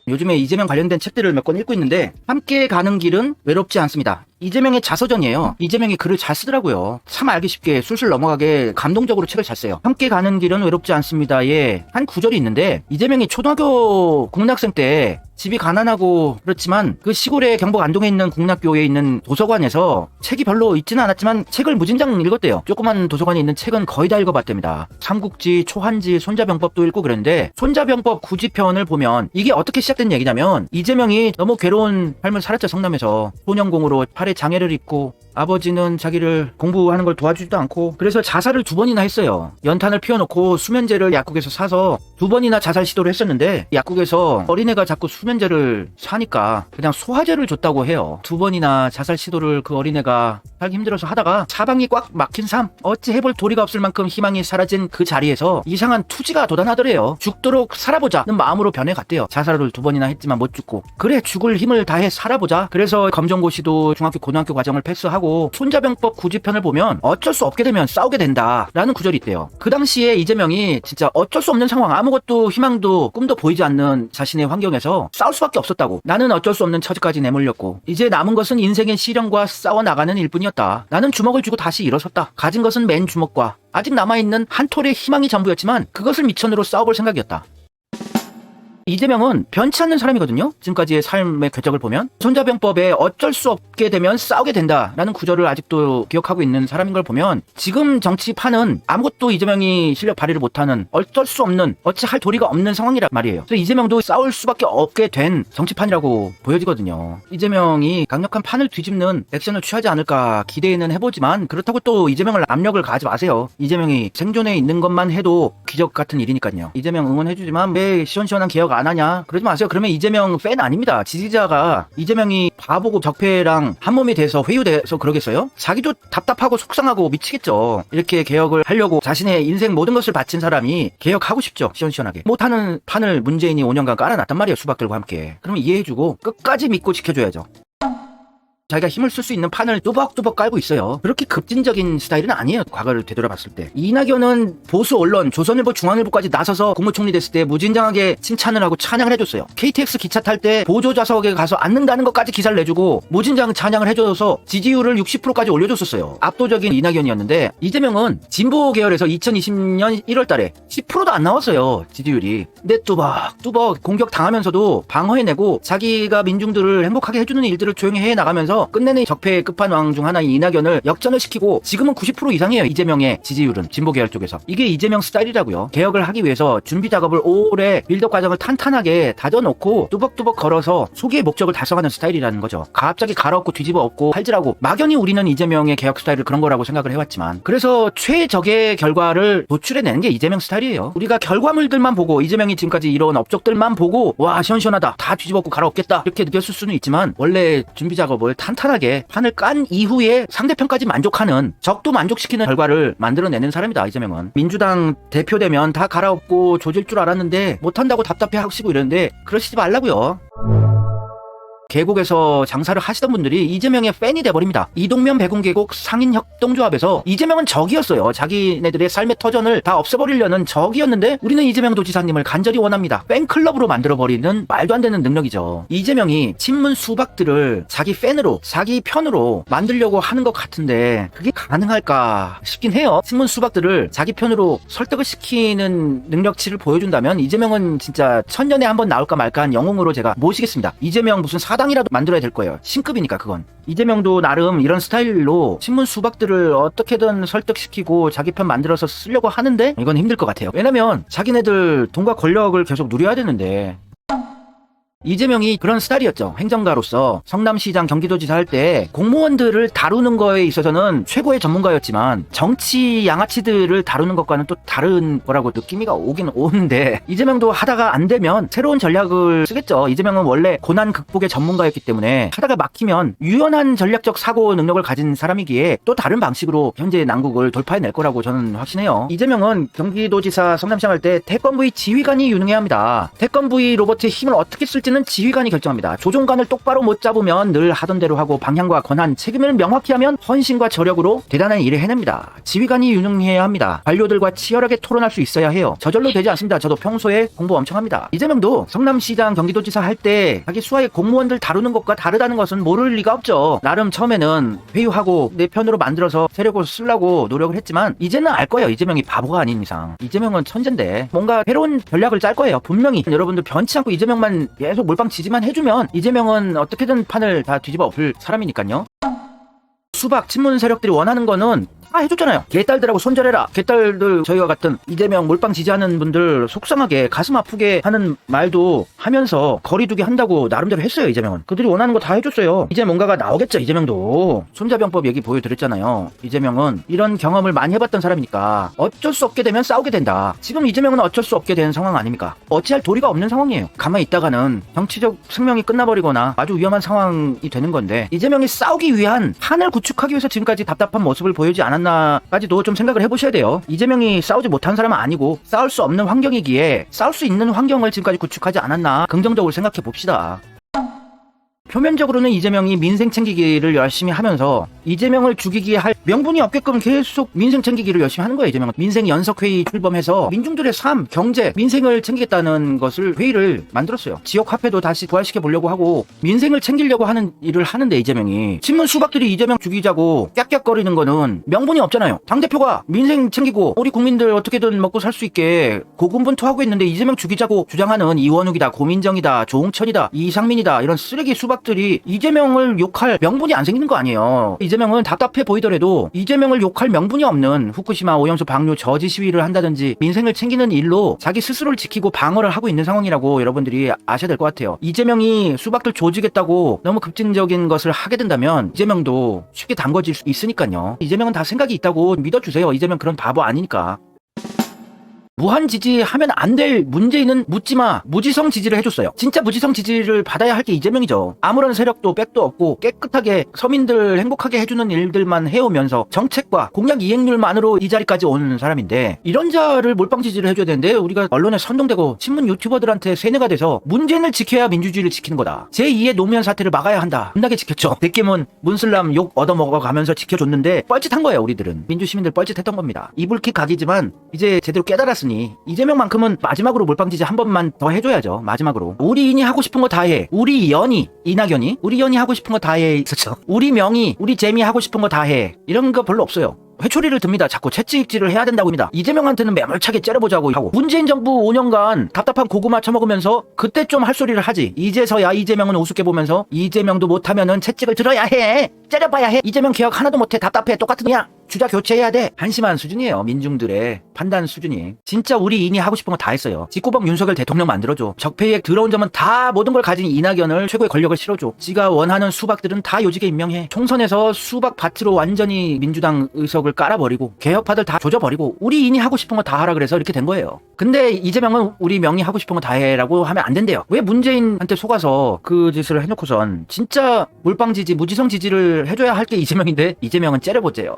요즘에 이재명 관련된 책들을 몇 권 읽고 있는데 함께 가는 길은 외롭지 않습니다. 이재명의 자서전이에요. 이재명이 글을 잘 쓰더라고요. 참 알기 쉽게 술술 넘어가게 감동적으로 책을 잘 써요. 함께 가는 길은 외롭지 않습니다에 한 구절이 있는데 이재명이 초등학교 국민학생 때 집이 가난하고 그렇지만 그 시골의 경북 안동에 있는 국락교에 있는 도서관에서 책이 별로 있지는 않았지만 책을 무진장 읽었대요. 조그만 도서관에 있는 책은 거의 다 읽어봤답니다. 삼국지, 초한지, 손자병법도 읽고 그랬는데 손자병법 9지편을 보면 이게 어떻게 시작된 얘기냐면 이재명이 너무 괴로운 삶을 살았죠. 성남에서 소년공으로 팔에 장애를 입고 아버지는 자기를 공부하는 걸 도와주지도 않고 그래서 자살을 2번이나 했어요. 연탄을 피워놓고 수면제를 약국에서 사서 2번이나 자살 시도를 했었는데 약국에서 어린애가 자꾸 수면제를 사니까 그냥 소화제를 줬다고 해요. 2번이나 자살 시도를 그 어린애가 살기 힘들어서 하다가 사방이 꽉 막힌 삶, 어찌 해볼 도리가 없을 만큼 희망이 사라진 그 자리에서 이상한 투지가 돋아나더래요. 죽도록 살아보자는 마음으로 변해갔대요. 자살을 2번이나 했지만 못 죽고 그래 죽을 힘을 다해 살아보자. 그래서 검정고시도 중학교 고등학교 과정을 패스하고 손자병법 9지편을 보면 어쩔 수 없게 되면 싸우게 된다 라는 구절이 있대요. 그 당시에 이재명이 진짜 어쩔 수 없는 상황, 아무것도 희망도 꿈도 보이지 않는 자신의 환경에서 싸울 수밖에 없었다고. 나는 어쩔 수 없는 처지까지 내몰렸고 이제 남은 것은 인생의 시련과 싸워나가는 일뿐이었다. 나는 주먹을 쥐고 다시 일어섰다. 가진 것은 맨 주먹과 아직 남아있는 한 톨의 희망이 전부였지만 그것을 미천으로 싸워볼 생각이었다. 이재명은 변치 않는 사람이거든요. 지금까지의 삶의 궤적을 보면 손자병법에 어쩔 수 없게 되면 싸우게 된다라는 구절을 아직도 기억하고 있는 사람인 걸 보면 지금 정치판은 아무것도 이재명이 실력 발휘를 못하는 어쩔 수 없는 어찌 할 도리가 없는 상황이란 말이에요. 그래서 이재명도 싸울 수밖에 없게 된 정치판이라고 보여지거든요. 이재명이 강력한 판을 뒤집는 액션을 취하지 않을까 기대는 해보지만 그렇다고 또 이재명을 압력을 가하지 마세요. 이재명이 생존해 있는 것만 해도 기적 같은 일이니까요. 이재명 응원해주지만 왜 시원시원한 개혁 안 하냐 그러지 마세요. 그러면 이재명 팬 아닙니다. 지지자가 이재명이 바보고 적폐랑 한몸이 돼서 회유돼서 그러겠어요? 자기도 답답하고 속상하고 미치겠죠. 이렇게 개혁을 하려고 자신의 인생 모든 것을 바친 사람이 개혁하고 싶죠. 시원시원하게. 못하는 판을 문재인이 5년간 깔아놨단 말이에요. 수박들과 함께. 그러면 이해해주고 끝까지 믿고 지켜줘야죠. 자기가 힘을 쓸 수 있는 판을 뚜벅뚜벅 깔고 있어요. 그렇게 급진적인 스타일은 아니에요. 과거를 되돌아봤을 때. 이낙연은 보수 언론 조선일보 중앙일보까지 나서서 국무총리 됐을 때 무진장하게 칭찬을 하고 찬양을 해줬어요. KTX 기차 탈 때 보조좌석에 가서 앉는다는 것까지 기사를 내주고 무진장 찬양을 해줘서 지지율을 60%까지 올려줬었어요. 압도적인 이낙연이었는데 이재명은 진보 계열에서 2020년 1월 달에 10%도 안 나왔어요. 지지율이. 근데 뚜벅뚜벅 공격 당하면서도 방어해내고 자기가 민중들을 행복하게 해주는 일들을 조용히 해나가면서 끝내는 적폐의 끝판왕 중 하나인 이낙연을 역전을 시키고 지금은 90% 이상이에요. 이재명의 지지율은 진보 계열 쪽에서. 이게 이재명 스타일이라고요. 개혁을 하기 위해서 준비 작업을 오래 빌드업 과정을 탄탄하게 다져놓고 뚜벅뚜벅 걸어서 소기의 목적을 달성하는 스타일이라는 거죠. 갑자기 갈아엎고 뒤집어 엎고 팔질하고 막연히 우리는 이재명의 개혁 스타일을 그런 거라고 생각을 해왔지만 그래서 최적의 결과를 도출해내는 게 이재명 스타일이에요. 우리가 결과물들만 보고 이재명이 지금까지 이런 업적들만 보고 와 시원시원하다 다 뒤집어 엎고 갈아엎겠다 이렇게 느꼈을 수는 있지만 원래 준비 작업을 탄탄하게 판을 깐 이후에 상대편까지 만족하는 적도 만족시키는 결과를 만들어내는 사람이다. 이재명은. 민주당 대표되면 다 갈아엎고 조질 줄 알았는데 못한다고 답답해 하시고 이러는데 그러시지 말라고요. 계곡에서 장사를 하시던 분들이 이재명의 팬이 돼버립니다. 이동면 백운계곡 상인협동조합에서 이재명은 적이었어요. 자기네들의 삶의 터전을 다 없애버리려는 적이었는데 우리는 이재명 도지사님을 간절히 원합니다. 팬클럽으로 만들어버리는 말도 안 되는 능력이죠. 이재명이 친문 수박들을 자기 팬으로 자기 편으로 만들려고 하는 것 같은데 그게 가능할까 싶긴 해요. 친문 수박들을 자기 편으로 설득을 시키는 능력치를 보여준다면 이재명은 진짜 천년에 한 번 나올까 말까한 영웅으로 제가 모시겠습니다. 이재명 무슨 사당이라도 만들어야 될 거예요. 신급이니까 그건. 이재명도 나름 이런 스타일로 신문 수박들을 어떻게든 설득시키고 자기 편 만들어서 쓰려고 하는데 이건 힘들 것 같아요. 왜냐면 자기네들 돈과 권력을 계속 누려야 되는데 이재명이 그런 스타일이었죠. 행정가로서 성남시장 경기도지사 할 때 공무원들을 다루는 거에 있어서는 최고의 전문가였지만 정치 양아치들을 다루는 것과는 또 다른 거라고 느낌이 오긴 오는데 이재명도 하다가 안 되면 새로운 전략을 쓰겠죠. 이재명은 원래 고난 극복의 전문가였기 때문에 하다가 막히면 유연한 전략적 사고 능력을 가진 사람이기에 또 다른 방식으로 현재 난국을 돌파해낼 거라고 저는 확신해요. 이재명은 경기도지사 성남시장 할 때 태권브이 지휘관이 유능해야 합니다. 태권브이 로봇의 힘을 어떻게 쓸지는 지지는 지휘관이 결정합니다. 조종관을 똑바로 못 잡으면 늘 하던 대로 하고 방향과 권한, 책임을 명확히 하면 헌신과 저력으로 대단한 일을 해냅니다. 지휘관이 유능해야 합니다. 관료들과 치열하게 토론할 수 있어야 해요. 저절로 되지 않습니다. 저도 평소에 공부 엄청 합니다. 이재명도 성남시장 경기도지사 할 때 자기 수하의 공무원들 다루는 것과 다르다는 것은 모를 리가 없죠. 나름 처음에는 회유하고 내 편으로 만들어서 세력을 쓰려고 노력을 했지만 이제는 알 거예요. 이재명이 바보가 아닌 이상. 이재명은 천재인데 뭔가 새로운 전략을 짤 거예요. 분명히. 여러분들 변치 않고 이재명만 계속 몰빵 지지만 해주면 이재명은 어떻게든 판을 다 뒤집어 엎을 사람이니까요. 수박 친문 세력들이 원하는 거는 다 해줬잖아요. 개딸들하고 손절해라. 개딸들 저희와 같은 이재명 몰빵 지지하는 분들 속상하게 가슴 아프게 하는 말도 하면서 거리두기 한다고 나름대로 했어요. 이재명은. 그들이 원하는 거 다 해줬어요. 이제 뭔가가 나오겠죠. 이재명도. 손자병법 얘기 보여드렸잖아요. 이재명은 이런 경험을 많이 해봤던 사람이니까 어쩔 수 없게 되면 싸우게 된다. 지금 이재명은 어쩔 수 없게 된 상황 아닙니까? 어찌할 도리가 없는 상황이에요. 가만히 있다가는 정치적 생명이 끝나버리거나 아주 위험한 상황이 되는 건데 이재명이 싸우기 위한 판을 구축하기 위해서 지금까지 답답한 모습을 보이지 않았나까지도 좀 생각을 해보셔야 돼요. 이재명이 싸우지 못한 사람은 아니고 싸울 수 없는 환경이기에 싸울 수 있는 환경을 지금까지 구축하지 않았나 긍정적으로 생각해 봅시다. 표면적으로는 이재명이 민생 챙기기를 열심히 하면서 이재명을 죽이기에 할 명분이 없게끔 계속 민생 챙기기를 열심히 하는 거예요. 이재명은 민생 연석회의 출범해서 민중들의 삶, 경제, 민생을 챙기겠다는 것을 회의를 만들었어요. 지역 화폐도 다시 부활시켜 보려고 하고 민생을 챙기려고 하는 일을 하는데 이재명이 친문 수박들이 이재명 죽이자고 깍깍거리는 거는 명분이 없잖아요. 당대표가 민생 챙기고 우리 국민들 어떻게든 먹고 살 수 있게 고군분투하고 있는데 이재명 죽이자고 주장하는 이원욱이다, 고민정이다, 조홍천이다, 이상민이다 이런 쓰레기 수박들이 이재명을 욕할 명분이 안 생기는 거 아니에요. 이재명은 답답해 보이더라도 이재명을 욕할 명분이 없는 후쿠시마 오염수 방류 저지 시위를 한다든지 민생을 챙기는 일로 자기 스스로를 지키고 방어를 하고 있는 상황이라고 여러분들이 아셔야 될 것 같아요. 이재명이 수박들 조지겠다고 너무 급진적인 것을 하게 된다면 이재명도 쉽게 담궈질 수 있으니까요. 이재명은 다 생각이 있다고 믿어주세요. 이재명 그런 바보 아니니까. 무한 지지하면 안 될 문재인은 묻지마 무지성 지지를 해줬어요. 진짜 무지성 지지를 받아야 할 게 이재명이죠. 아무런 세력도 백도 없고 깨끗하게 서민들 행복하게 해주는 일들만 해오면서 정책과 공약 이행률만으로 이 자리까지 온 사람인데 이런 자를 몰빵 지지를 해줘야 되는데 우리가 언론에 선동되고 신문 유튜버들한테 세뇌가 돼서 문재인을 지켜야 민주주의를 지키는 거다. 제2의 노무현 사태를 막아야 한다. 끝나게 지켰죠. 백기문 문슬람 욕 얻어먹어가면서 지켜줬는데 뻘짓한 거예요. 우리들은 민주시민들 뻘짓했던 겁니다. 이불킥 각이지만 이제 제대로 깨달았으니 이재명만큼은 마지막으로 몰빵지지 한 번만 더 해줘야죠. 마지막으로 우리 인이 하고 싶은 거 다 해. 우리 연이 이낙연이 우리 연이 하고 싶은 거 다 해 있었죠. 우리 명이 우리 재미 하고 싶은 거 다 해. 이런 거 별로 없어요. 회초리를 듭니다. 자꾸 채찍질을 해야 된다고 합니다. 이재명한테는 매몰차게 째려보자고 하고 문재인 정부 5년간 답답한 고구마 처먹으면서 그때 좀 할 소리를 하지. 이제서야 이재명은 우습게 보면서 이재명도 못하면은 채찍을 들어야 해. 째려봐야 해. 이재명 개혁 하나도 못해. 답답해. 똑같은 야 주자 교체해야 돼. 한심한 수준이에요. 민중들의 판단 수준이. 진짜 우리 인이 하고 싶은 거 다 했어요. 직구벅 윤석열 대통령 만들어줘. 적폐의핵 들어온 점은 다 모든 걸 가진 이낙연을 최고의 권력을 실어줘. 지가 원하는 수박들은 다 요직에 임명해. 총선에서 수박 밭으로 완전히 민주당 의석을 깔아버리고 개혁파들 다 조져버리고 우리 인이 하고 싶은 거 다 하라 그래서 이렇게 된 거예요. 근데 이재명은 우리 명이 하고 싶은 거 다 해라고 하면 안 된대요. 왜 문재인한테 속아서 그 짓을 해놓고선 진짜 몰빵 지지 무지성 지지를 해줘야 할 게 이재명인데 이재명은 째려보재요.